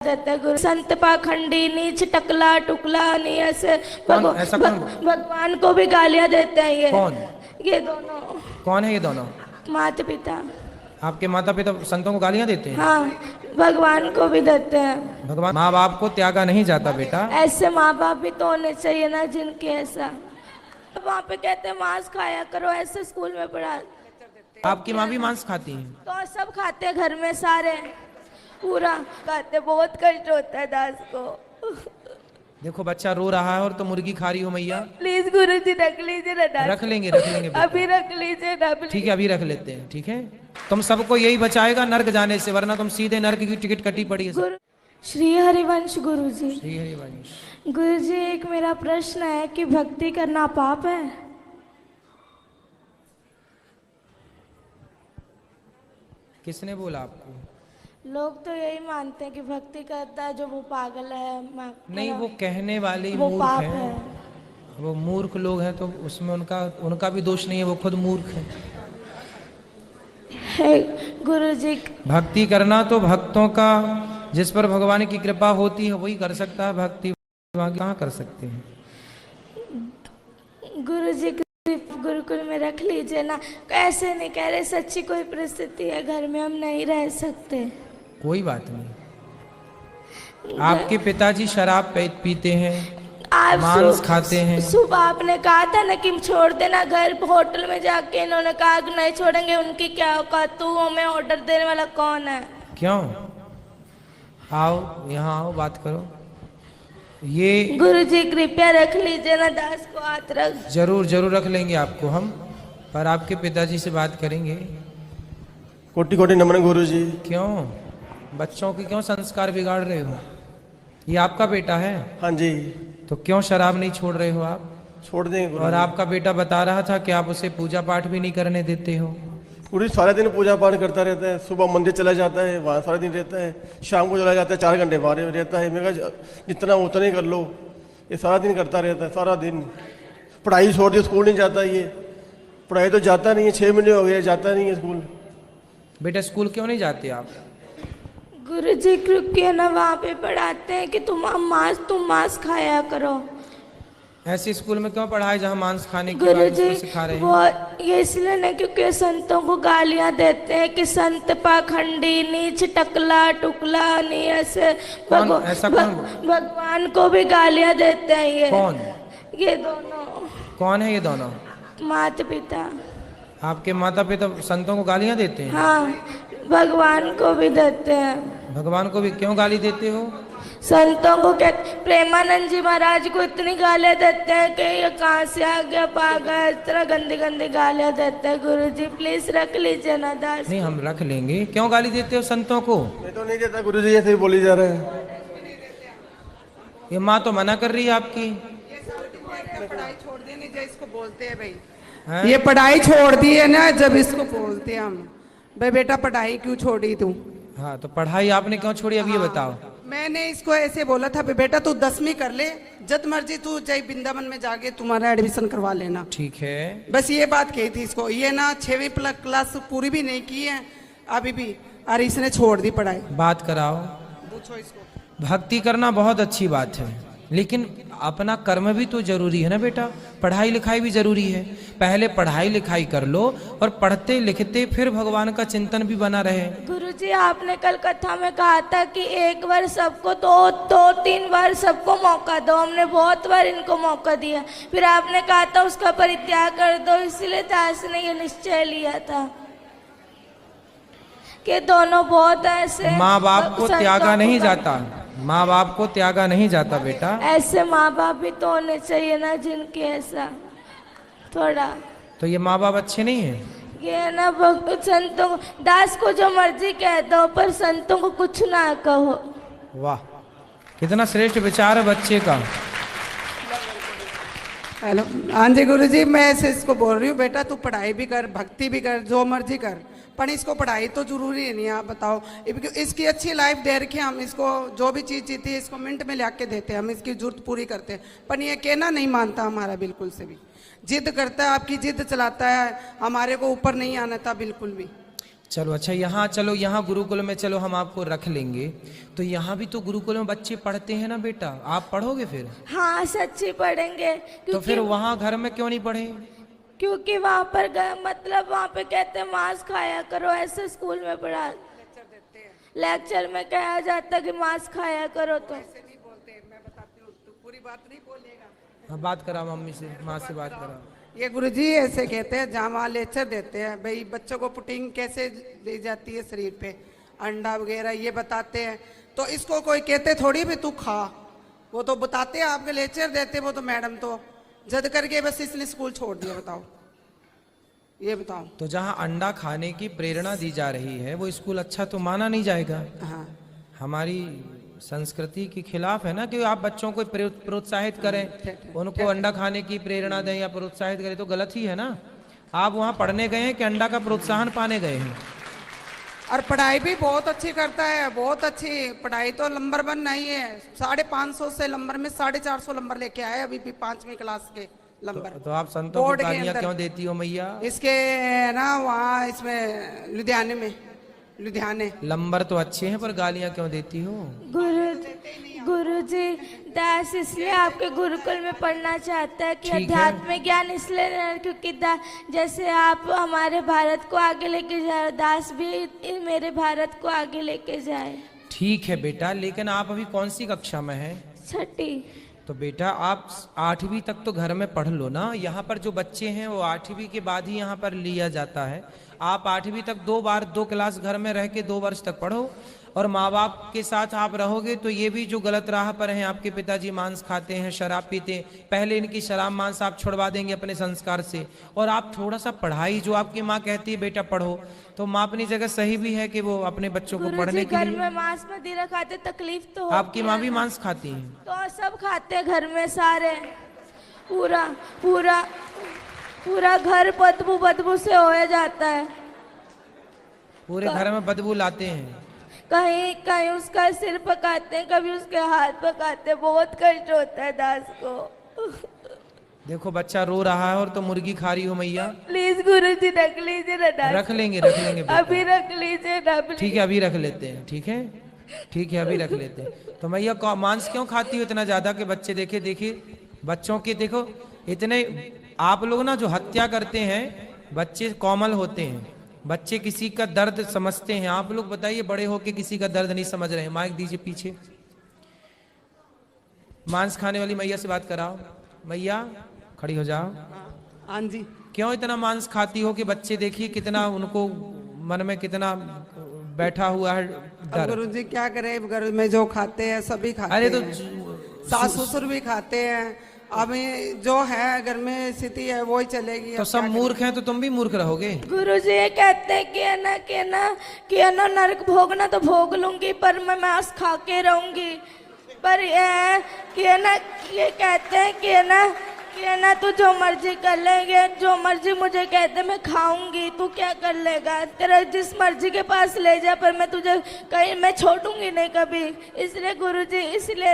देता है गुरु। संत पाखंडी, नीच, टकला, टुकला, नहीं ऐसे भगवान को भी गालियां देते हैं ये। कौन? ये दोनों। कौन है ये दोनों? माता पिता। आपके माता पिता संतों को गालियां देते हैं? हाँ, भगवान को भी देते हैं। भगवान माँ बाप को त्यागा नहीं जाता बेटा। ऐसे माँ बाप भी तो होने चाहिए ना जिनके ऐसा। वहाँ पे कहते हैं मांस खाया करो, ऐसे स्कूल में पढ़ा। आपकी माँ भी मांस खाती है? तो सब खाते हैं घर में, सारे पूरा खाते। बहुत कष्ट होता है दास को। देखो बच्चा रो रहा है और तो मुर्गी खा रही हो मैया। प्लीज गुरु जी रख लीजिए ना दास। रख लेंगे बेटा। अभी रख लीजिए ना। ठीक है, अभी रख लेते हैं। ठीक है, तुम सबको यही बचाएगा नर्क जाने से, वरना तुम सीधे नर्क की टिकट कटी पड़ी है। गुरु श्री हरिवंश गुरु जी। श्री हरिवंश। गुरु जी, एक मेरा प्रश्न है कि भक्ति करना पाप है? किसने बोला आपको? लोग तो यही मानते हैं कि भक्ति करता है जो वो पागल है। नहीं, वो कहने वाले ही वो मूर्ख पाप हैं। है। वो मूर्ख लोग हैं तो उसमें उनका भी दोष नहीं है, वो खुद मूर्ख है। गुरु जी, भक्ति करना तो भक्तों का, जिस पर भगवान की कृपा होती है वही कर सकता है भक्ति, कहाँ कर सकते हैं। गुरु जी गुरुकुल में रख लीजिए ना। ऐसे नहीं कह रहे, सच्ची कोई परिस्थिति है घर में, हम नहीं रह सकते। कोई बात नहीं। आपके पिताजी शराब पीते हैं, मांस खाते हैं। सुबह आपने कहा था ना कि छोड़ देना घर। होटल में जाके इन्होंने कहा कि नहीं छोड़ेंगे। उनकी क्या औकात? तू हमें ऑर्डर देने वाला कौन है? क्यों? आओ यहाँ आओ, बात करो। ये गुरु जी कृपया रख लीजिए ना दास को, हाथ रख। जरूर जरूर रख लेंगे आपको हम, पर आपके पिताजी से बात करेंगे। कोटि कोटि नमन गुरु जी। क्यों बच्चों के क्यों संस्कार बिगाड़ रहे हो? ये आपका बेटा है? हाँ जी। तो क्यों शराब नहीं छोड़ रहे हो आप? छोड़ देंगे गुरु। और आपका बेटा बता रहा था कि आप उसे पूजा पाठ भी नहीं करने देते हो। पूरी सारे दिन पूजा पाठ करता रहता है। सुबह मंदिर चला जाता है, वहाँ सारा दिन रहता है। शाम को चला जाता है, 4 घंटे बाहर रहता है। मैं कहा जितना उतना ही कर लो। ये सारा दिन करता रहता है, सारा दिन। पढ़ाई छोड़ दी, स्कूल नहीं जाता ये। पढ़ाई तो जाता नहीं है, 6 महीने हो गए जाता नहीं है स्कूल। बेटा स्कूल क्यों नहीं जाते आप? गुरु जी क्योंकि ना वहाँ पे पढ़ाते हैं कि तुम मांस खाया करो। ऐसे स्कूल में क्यों पढ़ाए जहाँ मांस खाने की गुरु बात जी सिखा रहे हैं? वो ये इसलिए नहीं क्योंकि संतों को गालियां देते हैं कि संत पाखंडी, नीच, टकला, टुकला, नहीं ऐसे। भगवान को भी गालियां देते हैं ये। कौन? ये दोनों। कौन है ये दोनों? माता पिता। आपके माता पिता संतों को गालियां देते हैं? हाँ, भगवान को भी देते हैं। भगवान को भी क्यों गाली देते हो? संतों को कहते, प्रेमानंद जी महाराज को इतनी गालियां देते हैं कि ये कहाँ से आ गया पागल, इस तरह गंदी गंदी गालियां देते हैं। गुरु जी प्लीज रख लीजिए ना दास। नहीं, हम रख लेंगे। क्यों गाली देते हो संतों को? मैं तो नहीं देता गुरु जी, ऐसे ही बोली जा रहे हैं। ये माँ तो मना कर रही है आपकी। पढ़ाई छोड़ देने जो इसको बोलते हैं भाई है? ये पढ़ाई छोड़ दी है ना, जब इसको बोलते हैं हम भाई बेटा पढ़ाई क्यों छोड़ी तू? हाँ, तो पढ़ाई आपने क्यों छोड़ी अब ये बताओ। मैंने इसको ऐसे बोला था बेटा तू 10वीं कर ले, जब मर्जी तू चाहे वृंदावन में जाके तुम्हारा एडमिशन करवा लेना। ठीक है, बस ये बात कही थी इसको। ये ना 6वीं क्लास पूरी भी नहीं की है अभी भी, और इसने छोड़ दी पढ़ाई। बात कराओ। पूछो इसको। भक्ति करना बहुत अच्छी बात है, लेकिन अपना कर्म भी तो जरूरी है ना बेटा। पढ़ाई लिखाई भी जरूरी है। पहले पढ़ाई लिखाई कर लो और पढ़ते लिखते फिर भगवान का चिंतन भी बना रहे। गुरुजी आपने कल कथा में कहा था कि एक बार सबको दो 3 बार सबको मौका दो। हमने बहुत बार इनको मौका दिया, फिर आपने कहा था उसका परित्याग कर दो। इसलिए दास ने ये निश्चय लिया था कि दोनों बहुत ऐसे। माँ बाप को त्यागा नहीं जाता, माँ बाप को त्यागा नहीं जाता बेटा। ऐसे माँ बाप भी तो होने चाहिए ना जिनके ऐसा थोड़ा। तो ये माँ बाप अच्छे नहीं है? ये ना संतों को, दास को जो मर्जी कह दो पर संतों को कुछ ना कहो। वाह, कितना श्रेष्ठ विचार है बच्चे का। हेलो, हाँ जी गुरु जी, मैं ऐसे इसको बोल रही हूँ बेटा तू पढ़ाई भी कर, भक्ति भी कर, जो मर्जी कर, पर इसको पढ़ाई तो जरूरी है नहीं। आप बताओ, इसकी अच्छी लाइफ दे रखी है, हम इसको जो भी चीज़ जीती है इसको मिनट में ला के देते हैं, हम इसकी जरूरत पूरी करते हैं। पर ये कहना नहीं मानता हमारा बिल्कुल से भी, जिद करता है, आपकी जिद चलाता है, हमारे को ऊपर नहीं आना था बिल्कुल भी। चलो अच्छा, यहाँ चलो, यहाँ गुरुकुल में चलो हम आपको रख लेंगे। तो यहाँ भी तो गुरुकुल में बच्चे पढ़ते हैं ना बेटा, आप पढ़ोगे फिर? हाँ सच्ची पढ़ेंगे, तो फिर वहाँ घर में क्यों नहीं पढ़े? क्योंकि वहाँ पर मतलब वहाँ पे कहते हैं मांस खाया करो, ऐसे स्कूल में पढ़ा लेक्चर में कहा जाता कि मांस खाया करो। तो नहीं बोलते, मैं बताती हूँ, तू पूरी बात नहीं बोलेगा। हाँ, बात करा मम्मी से, माँ से बात करा। ये गुरुजी ऐसे कहते हैं, जहाँ वहाँ लेक्चर देते हैं भाई बच्चों को प्रोटीन कैसे दी जाती है शरीर पे, अंडा वगैरह ये बताते हैं। तो इसको कोई कहते थोड़ी भी तू खा, वो तो बताते हैं, आपके लेक्चर देते वो तो मैडम तो जद करके बस इसलिए स्कूल छोड़ दिया। बताओ, ये बताओ। तो जहाँ अंडा खाने की प्रेरणा दी जा रही है वो स्कूल अच्छा तो माना नहीं जाएगा। हाँ, हमारी संस्कृति के खिलाफ है ना कि आप बच्चों को प्रोत्साहित करें, उनको अंडा खाने की प्रेरणा दें या प्रोत्साहित करें, तो गलत ही है ना। आप वहाँ पढ़ने गए हैं कि अंडा का प्रोत्साहन पाने गए हैं? और पढ़ाई भी बहुत अच्छी करता है, बहुत अच्छी पढ़ाई, तो नंबर 1 नहीं है। 550 से नंबर में 450 नंबर लेके आए अभी भी 5वीं क्लास के नंबर। तो आप संतों को गालियां क्यों देती हो मैया? इसके ना वहाँ इसमें लुधियाने में, लुधियाने नंबर तो अच्छे हैं पर गालियां क्यों देती हो? गुरुजी दास इसलिए आपके गुरुकुल में पढ़ना चाहता है कि ठीक है। अध्यात्मिक ज्ञान इसलिए लेना, क्योंकि जैसे आप हमारे भारत को आगे लेके जाए, दास भी मेरे भारत को आगे लेके जाए। ठीक है बेटा, लेकिन आप अभी कौन सी कक्षा में हैं? 6ठी। तो बेटा आप 8वीं तक तो घर में पढ़ लो ना। यहाँ पर जो बच्चे हैं वो 8वीं के बाद ही यहाँ पर लिया जाता है। आप 8वीं तक 2 क्लास घर में रह के 2 वर्ष तक पढ़ो, और माँ बाप के साथ आप रहोगे तो ये भी जो गलत राह पर हैं, आपके पिताजी मांस खाते हैं, शराब पीते हैं, पहले इनकी शराब मांस आप छुड़वा देंगे अपने संस्कार से, और आप थोड़ा सा पढ़ाई, जो आपकी माँ कहती है बेटा पढ़ो, तो माँ अपनी जगह सही भी है कि वो अपने बच्चों को पढ़ने के घर लिए। में मांस मदिरा खाते, तकलीफ तो होती आपकी माँ है भी ना। मांस खाती है? तो सब खाते हैं घर में सारे, पूरा पूरा पूरा घर बदबू से हो जाता है। पूरे घर में बदबू लाते हैं? कहीं कहीं उसका सिर पकाते हैं, कभी उसके हाथ पकाते हैं, बहुत कष्ट होता है दास को। देखो बच्चा रो रहा है और तो मुर्गी खा रही हो मैया। प्लीज गुरुजी रख लीजिए ना दास, रख लेंगे बेटा। अभी रख लीजिए ना please। ठीक है, अभी रख लेते हैं। ठीक है, ठीक है, अभी रख लेते हैं। तो मैया मांस क्यों खाती हो इतना ज्यादा कि बच्चे देखिए बच्चों के, देखो इतने आप लोग ना जो हत्या करते हैं, बच्चे कोमल होते हैं, बच्चे किसी का दर्द समझते हैं। आप लोग बताइए, बड़े होके किसी का दर्द नहीं समझ रहे हैं। माइक दीजिए पीछे। मांस खाने वाली मैया से बात कराओ। मैया खड़ी हो जाओ। हाँ जी। क्यों इतना मांस खाती हो कि बच्चे देखिए कितना उनको मन में कितना बैठा हुआ है डर। गुरुजी क्या करे, घर में जो खाते हैं सभी खाते अरे तो हैं, सास ससुर भी खाते हैं। अब जो है घर में स्थिति है वही चलेगी। तो सब मूर्ख हैं तो तुम भी मूर्ख रहोगे। गुरुजी ये कहते हैं कि है ना नरक भोगना तो भोग लूंगी, पर मैं मांस खा के रहूंगी। पर ये कहते हैं कि है ना तू जो मर्जी कर लेंगे, जो मर्जी मुझे कहते मैं खाऊंगी, तू क्या कर लेगा, तेरा जिस मर्जी के पास ले जा, पर मैं तुझे कहीं मैं छोड़ूंगी नहीं कभी। इसलिए गुरुजी, इसलिए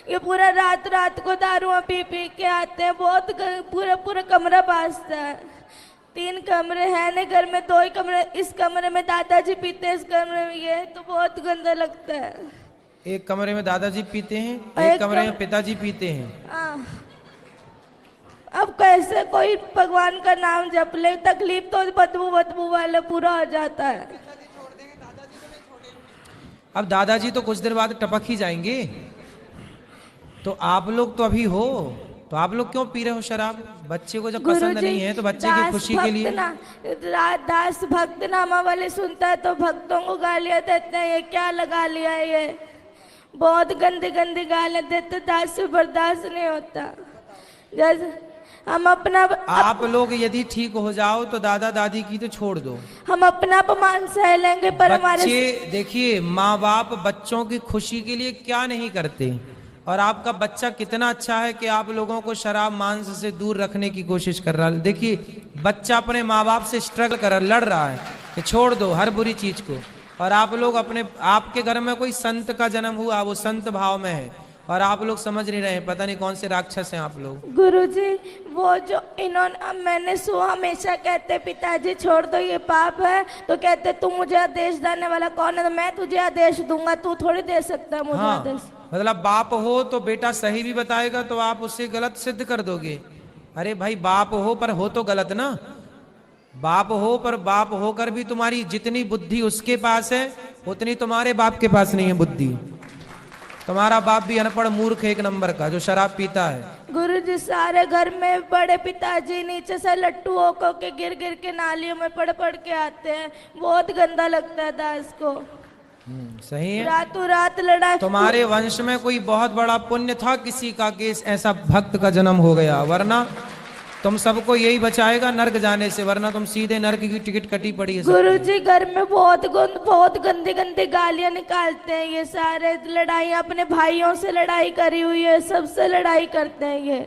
ये पूरा रात को दारू पी के आते हैं, बहुत पूरा कमरा बाजता है। 3 कमरे हैं ना घर में, 2 ही कमरे, इस कमरे में दादाजी पीते हैं, इस कमरे में ये, तो बहुत गंदा लगता है। एक कमरे में दादाजी पीते हैं, एक कमरे में पिताजी पीते हैं। अब कैसे कोई भगवान का नाम जप ले, तकलीफ तो बदबू वाला पूरा हो जाता है। अब दादाजी तो कुछ देर बाद टपक ही जाएंगे। तो आप लोग तो अभी हो, तो आप लोग क्यों पी रहे हो शराब? बच्चे को जब पसंद नहीं है तो बच्चे की खुशी के लिए। दास भक्त नामा वाले सुनता है तो भक्तों को गालियां देते हैं, ये क्या लगा लिया है, ये बहुत गंदी गालियां देते, दास से बर्दाश्त नहीं होता। जैसे हम अपना आप लोग यदि ठीक हो जाओ तो दादा दादी की तो छोड़ दो, हम अपना अपमान सह लेंगे, पर हमारे बच्चे देखिए माँ बाप बच्चों की खुशी के लिए क्या नहीं करते। और आपका बच्चा कितना अच्छा है कि आप लोगों को शराब मांस से दूर रखने की कोशिश कर रहा है। देखिए बच्चा अपने माँ बाप से स्ट्रगल कर लड़ रहा है कि छोड़ दो हर बुरी चीज को, और आप लोग आपके घर में कोई संत का जन्म हुआ, वो संत भाव में है, और आप लोग समझ नहीं रहे हैं, पता नहीं कौन से राक्षस हैं आप लोग। गुरुजी वो जो इन्होंने मैंने हमेशा कहते पिताजी छोड़ दो ये पाप है, तो कहते तू मुझे आदेश देने वाला कौन है, तो मैं तुझे आदेश दूंगा, तू थोड़ी दे सकता है मुझे हाँ, आदेश। मतलब बाप हो तो बेटा सही भी बताएगा तो आप उससे गलत सिद्ध कर दोगे। अरे भाई बाप हो पर हो तो गलत ना, बाप हो पर बाप होकर भी तुम्हारी जितनी बुद्धि उसके पास है उतनी तुम्हारे बाप के पास नहीं है बुद्धि। तुम्हारा बाप भी अनपढ़ मूर्ख एक नंबर का जो शराब पीता है। गुरुजी सारे घर में बड़े पिताजी नीचे से लट्टू होकर के गिर गिर के नालियों में पड़ पड़ के आते हैं, बहुत गंदा लगता है दास को। सही है। रातों रात लड़ाई। तुम्हारे वंश में कोई बहुत बड़ा पुण्य था किसी का कि ऐसा भक्त का जन्म हो गया, वरना तुम सबको यही बचाएगा नर्क जाने से, वरना तुम सीधे नर्क की टिकट कटी पड़ी है। गुरुजी घर में बहुत गंदी गंदी गालियां निकालते हैं ये सारे, लड़ाई अपने भाइयों से लड़ाई करी हुई है, सबसे लड़ाई करते हैं ये,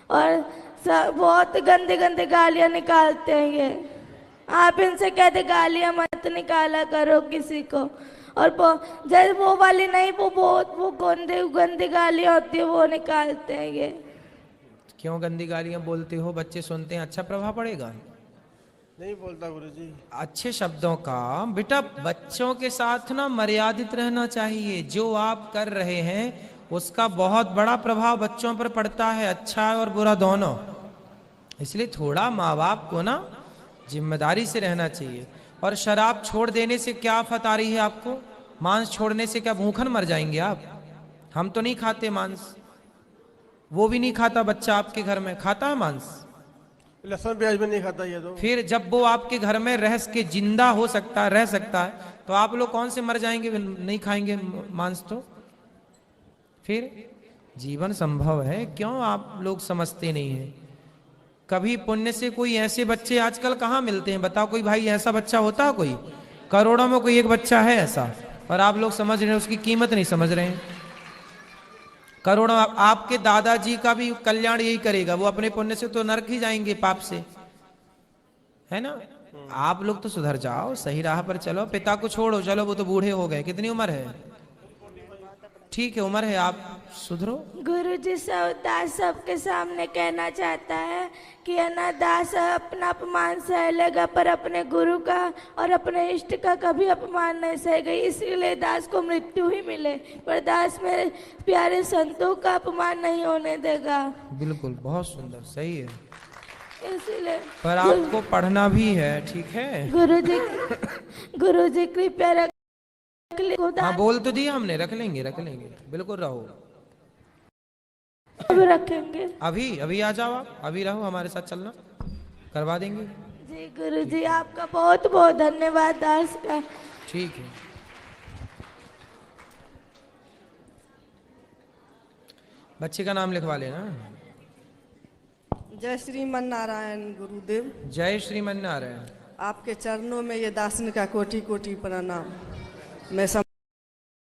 और बहुत गंदी गंदी गालियां निकालते हैं ये। आप इनसे कहते गालियां मत निकाला करो किसी को, और जब वो वाली नहीं, वो गंदी गालियां होती है वो निकालते हैं ये। क्यों गंदी गालियां बोलते हो? बच्चे सुनते हैं, अच्छा प्रभाव पड़ेगा? नहीं बोलता गुरुजी। अच्छे शब्दों का बेटा बच्चों के साथ ना मर्यादित रहना चाहिए। जो आप कर रहे हैं उसका बहुत बड़ा प्रभाव बच्चों पर पड़ता है, अच्छा और बुरा दोनों। इसलिए थोड़ा माँ बाप को ना जिम्मेदारी से रहना चाहिए। और शराब छोड़ देने से क्या आफत आ रही है आपको? मांस छोड़ने से क्या भूखन मर जाएंगे आप? हम तो नहीं खाते मांस, वो भी नहीं खाता बच्चा आपके घर में, खाता है मांस? लहसुन प्याज भी नहीं खाता ये तो। फिर जब वो आपके घर में रह के जिंदा हो सकता है, रह सकता है, तो आप लोग कौन से मर जाएंगे नहीं खाएंगे मांस? तो फिर जीवन संभव है, क्यों आप लोग समझते नहीं हैं? कभी पुण्य से कोई ऐसे बच्चे आजकल कहाँ मिलते हैं बताओ? कोई भाई ऐसा बच्चा होता है कोई? करोड़ों में कोई एक बच्चा है ऐसा, और आप लोग समझ रहे हैं, उसकी कीमत नहीं समझ रहे हैं। करोड़ों आपके दादाजी का भी कल्याण यही करेगा, वो अपने पुण्य से तो नरक ही जाएंगे पाप से, है ना? आप लोग तो सुधर जाओ, सही राह पर चलो, पिता को छोड़ो, चलो वो तो बूढ़े हो गए, कितनी उम्र है? ठीक है उम्र है, आप सुधरो। गुरुजी दास सबके सामने कहना चाहता है कि है ना, दास अपना अपमान सह लेगा पर अपने गुरु का और अपने इष्ट का कभी अपमान नहीं सहेगा, इसीलिए दास को मृत्यु ही मिले, पर दास मेरे प्यारे संतों का अपमान नहीं होने देगा। बिल्कुल, बहुत सुंदर, सही है। इसीलिए पर आपको पढ़ना भी है, ठीक है? गुरुजी कृपया रख। हाँ बोल तो दिया हमने, रख लेंगे बिल्कुल, रहो अब रखेंगे। अभी आ जाओ आप, अभी रहो, हमारे साथ चलना, करवा देंगे। जी गुरुजी आपका बहुत बहुत धन्यवाद दास का। ठीक है। बच्चे का नाम लिखवा लेना। जय श्रीमन नारायण गुरुदेव। जय श्रीमन नारायण। आपके चरणों में ये दासन का कोटि कोटि प्रणाम। मैं